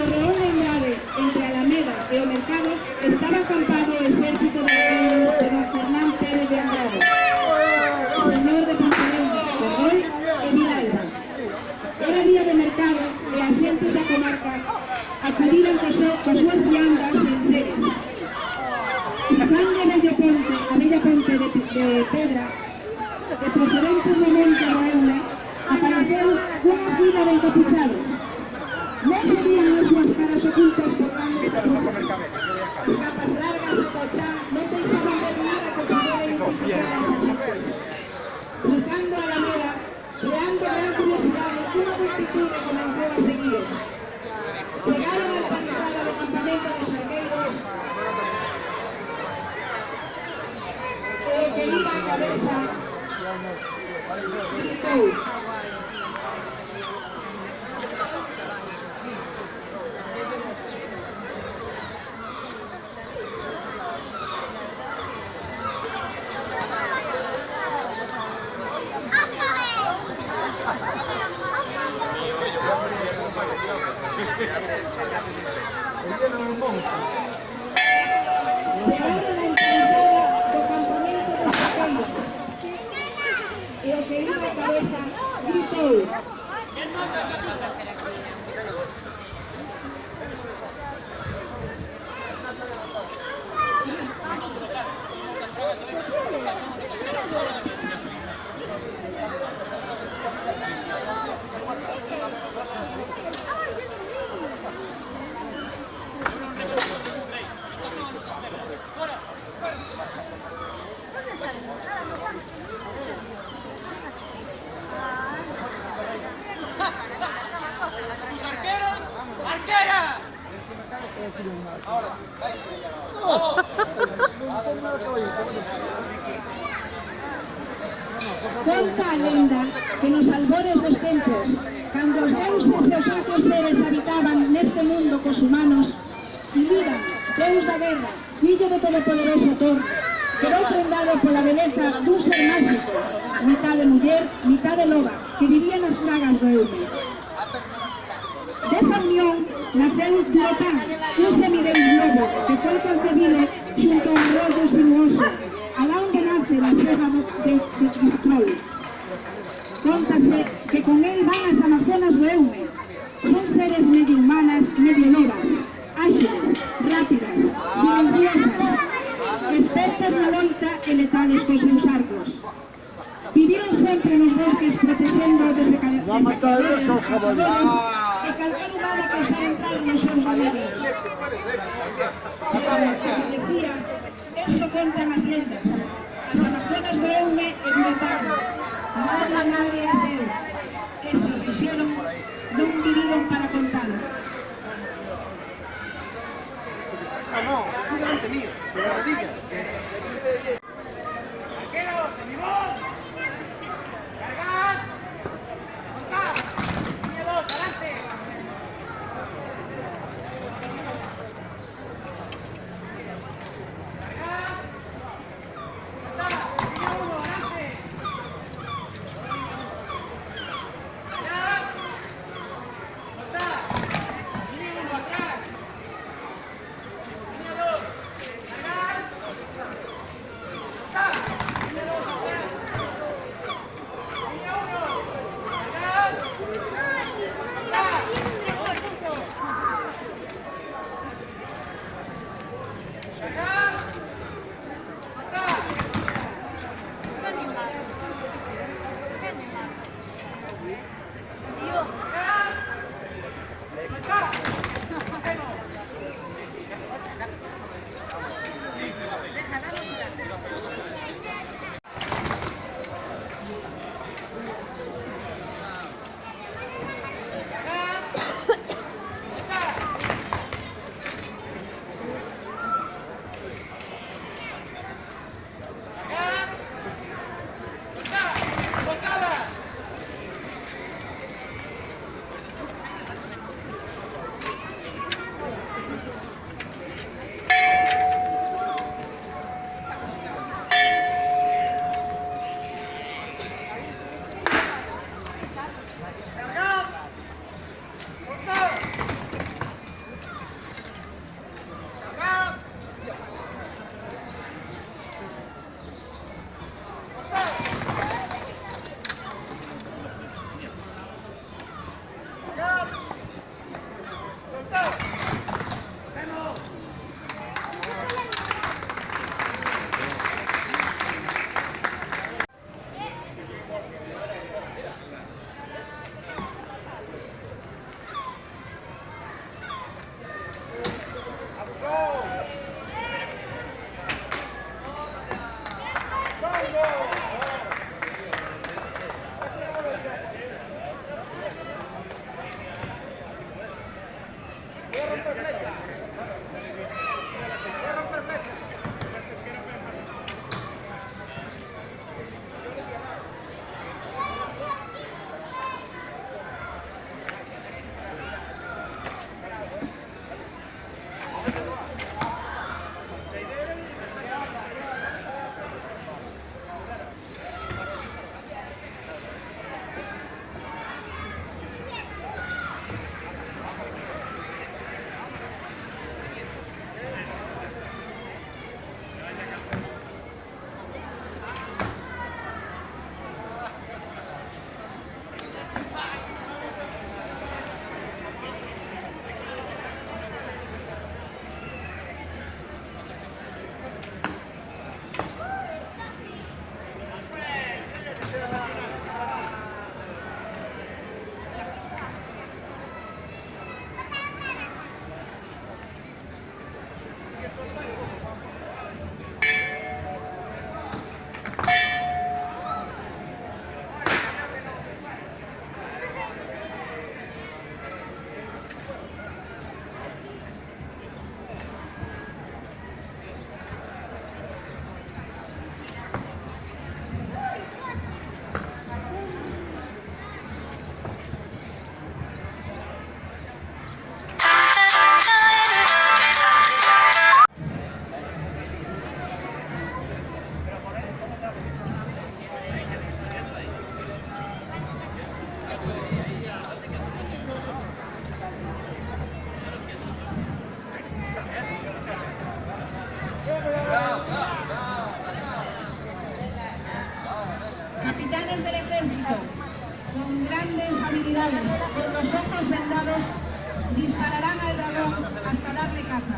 Torreón de Andrade, entre Alameda e o Mercado, estaba acampado o exército de don Fernán Pérez de Andrade, señor de Pontevedra, Ferrol e Vilalba. Era día de mercado e as xentes da comarca acudiran coas súas viandas en seres. Cruzando a bella ponte de pedra, e procedentes do monte do Eume, apareceu unha fila de encapuchados. Non se vían as súas caras ocultas por grandes tapujas. As capas largas e cochán non deixaban ver nada que pudiera identificar as xentes. Cruzando a Alameda, creando gran curiosidade, unha multitude comenzou a seguiros. Chegaron á calzada do campamento dos arqueiros e o que iba a cabeza gritou. Chegaron a encabezada do campamento dos arqueiros e o que iba a cabeza gritou. Conta a lenda que nos albores dos tempos, cando os deuses e os outros seres habitaban neste mundo cos humanos, Iliran, deus da guerra, fillo do todopoderoso Thor, quedou prendado pola beleza dun ser máxico, mitad de muller, mitad de loba, que vivía nas fragas do Eume. Desa unión naceu Durotan, un semideus lobo que foi concebido xunto ao arroyo sinuoso, alá onde nace na serra de Cristrol. Contase que con él van as amazonas do Eume. Son seres medio humanas, medio lobas, áxiles, rápidas, silenciosas, expertas na loita e letales cos seus arcos. Viviron sempre nos bosques protexendo desde cadenas e calquer humano que xa entrar nos seus dominios. Decía, eso contan as lendas, as amazonas do Eume e Durotan. Nadie as deu, e se o fixeron, non viviron para contalo. No, tú delante mío, pero la diga. ¡Arqueros, semibol! ¡Cargad! ¡Cortad! ¡Línea 2, adelante! ¡Cargad! ¡Cortad! ¡Línea 1, adelante! ¡Cargad! ¡Cortad! ejército. Con grandes habilidades, con los ojos vendados, dispararán al dragón hasta darle caza.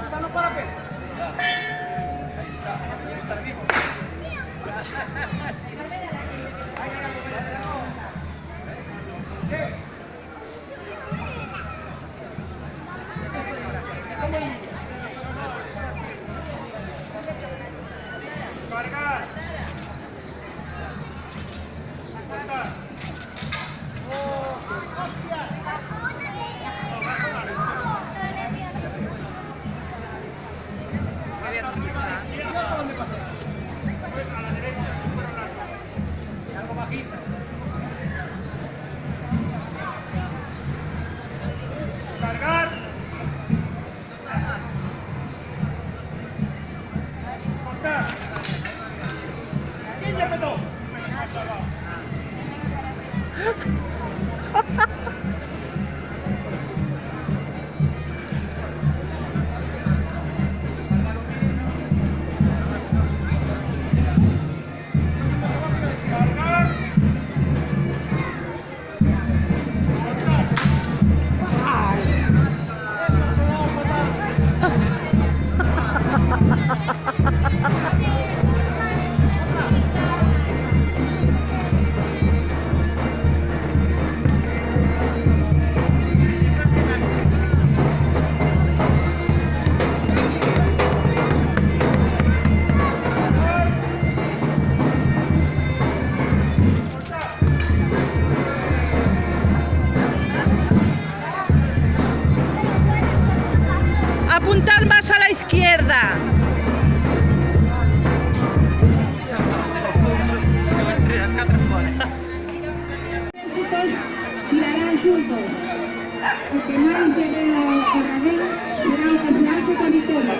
Hasta no para ver. Cargar. Cortar. ¿Quién ya petó? Cargar. Apuntar más a la izquierda. Ejércitos tirarán juntos. O que máis lleve o dragón será o que se alce con victoria.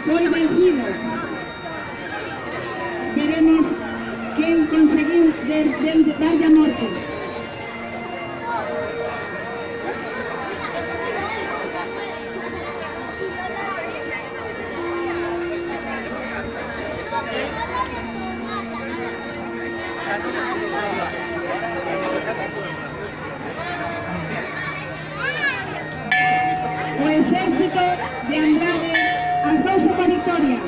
Foi vencido. Veremos quen conseguiu darlle a morte. O exército de Andrade alzouse coa victoria.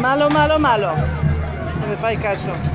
Malo, malo, malo. No me fai caso.